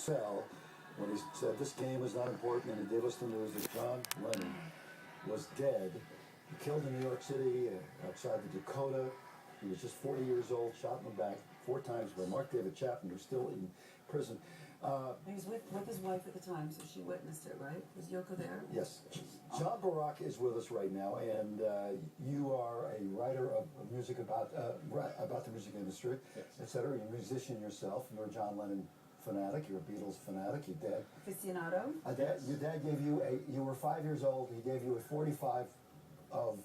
cell when he said this game is not important, and he gave us the news that John Lennon was dead. Killed in New York City, outside the Dakota. He was just 40 years old, shot in the back 4 times by Mark David Chapman, who's still in prison. He was with his wife at the time, so she witnessed it, right? Was Yoko there? Yes. John Borack is with us right now, and you are a writer of music about the music industry, yes, etc. You're a musician yourself. You're a John Lennon fanatic. You're a Beatles fanatic. Your dad, aficionado. Your dad gave you you were 5 years old. He gave you a 45 of.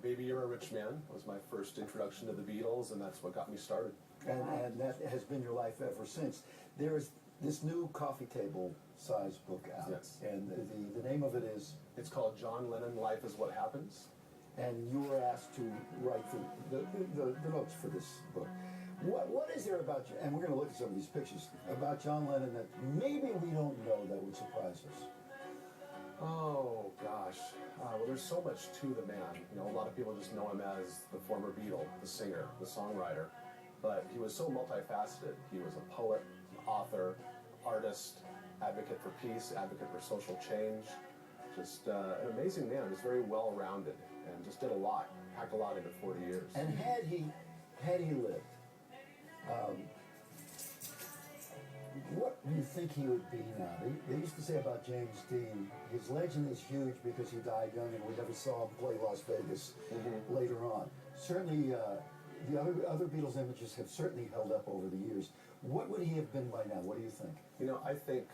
Baby, You're a Rich Man was my first introduction to the Beatles, and that's what got me started. And that has been your life ever since. There is this new coffee table size book out. Yes. And the name of it is? It's called John Lennon, Life is What Happens. And you were asked to write the notes for this book. What is there about you, and we're going to look at some of these pictures, about John Lennon that maybe we don't know that would surprise us? Oh, gosh. Well, there's so much to the man. You know, a lot of people just know him as the former Beatle, the singer, the songwriter. But he was so multifaceted. He was a poet, author, artist, advocate for peace, advocate for social change. Just an amazing man. He's very well-rounded and just did a lot, packed a lot into 40 years. And had he lived, what do you think he would be now? They used to say about James Dean, his legend is huge because he died young and we never saw him play Las Vegas later on. Certainly, the other Beatles images have certainly held up over the years. What would he have been by now? What do you think? You know, I think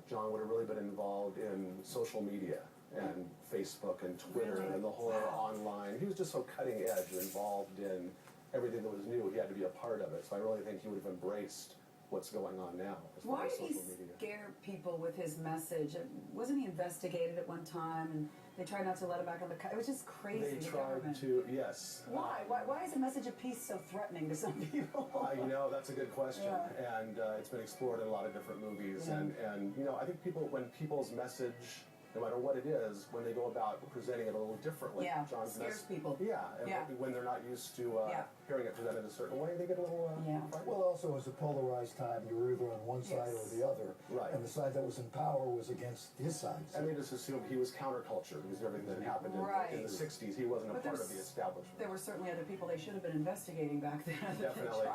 John would have really been involved in social media and Facebook and Twitter and the whole online. He was just so cutting edge and involved in everything that was new. He had to be a part of it. So I really think he would have embraced what's going on now as far Why as did he social media. scare people with his message? Wasn't he investigated at one time, and they tried not to let him back on the cut? It was just crazy. They the tried government. to, yes. Why? Why is a message of peace so threatening to some people? You know, that's a good question, Yeah. and it's been explored in a lot of different movies. Yeah. And you know, I think when people's message, no matter what it is, when they go about presenting it a little differently, Yeah, John's scares people. Yeah, and Yeah. when they're not used to Yeah. hearing it presented a certain way, they get a little. Frightened. Well, also, it was a polarized time. You were either on one side or the other. Right. And the side that was in power was against his side. And they just assumed he was counterculture because of everything that happened in the 60s. He wasn't a But part of the establishment. There were certainly other people they should have been investigating back then. Definitely.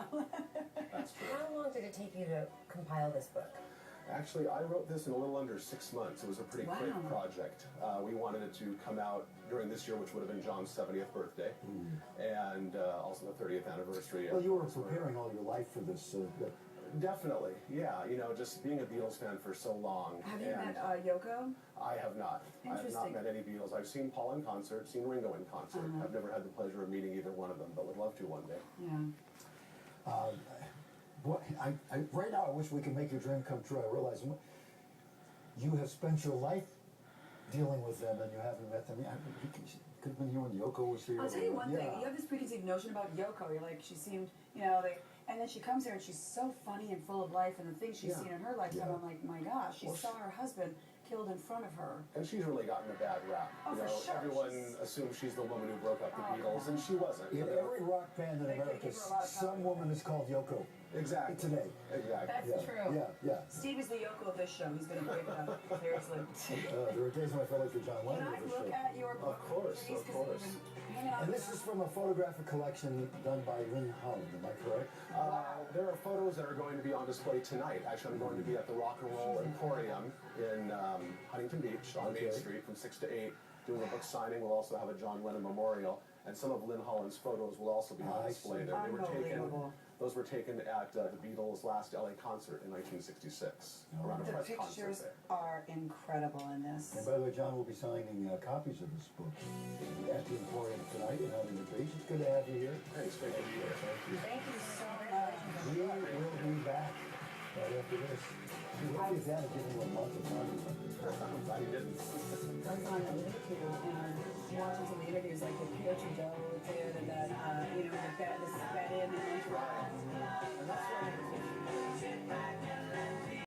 That's true. How long did it take you to compile this book? Actually, I wrote this in a little under 6 months. It was a pretty quick project. We wanted it to come out during this year, which would have been John's 70th birthday, and also the 30th anniversary. Well, you were preparing all your life for this. Definitely, yeah. You know, just being a Beatles fan for so long. Have you met Yoko? I have not. I have not Interesting. met any Beatles. I've seen Paul in concert, seen Ringo in concert. I've never had the pleasure of meeting either one of them, but would love to one day. Yeah. Right now, I wish we could make your dream come true. I realize you have spent your life dealing with them and you haven't met them. He could have been here when Yoko was here. I'll tell you one thing. You have this preconceived notion about Yoko. You're like, she seemed, you know, and then she comes here and she's so funny and full of life, and the things she's seen in her lifetime, I'm like, my gosh, she saw her husband killed in front of her. And she's really gotten a bad rap. Oh, you know, for sure. Everyone assumes she's the woman who broke up the Beatles, and she wasn't. In every rock band in America, some woman is called Yoko. Exactly. Today. Exactly. That's true. Yeah. Steve is the Yoko of this show. He's going to break it up. Seriously. There were days when I felt like you're John Lennon Can I of the look show. at your book? Of course, please, of course. And this is from a photographic collection done by Lynn Holland, am I correct? There are photos that are going to be on display tonight. Actually, I'm going to be at the Rock and Roll Emporium in Huntington Beach on Main Street from 6 to 8 doing a book signing. We'll also have a John Lennon memorial, and some of Lynn Holland's photos will also be on display there. Those were taken at the Beatles' last LA concert in 1966 around a The press concert pictures there. are incredible in this. And by the way, John will be signing copies of this book at the Emporium tonight in Huntington Beach. It's good to have you here. Thanks, great to be here. Thank you. Thank you so much. We will be back right after this. What if Dad had given you a month of time or something? I'm glad you didn't. I was on YouTube and watching some of the interviews, like with Peter Trudeau did, and that, you know, the bed in and And that's why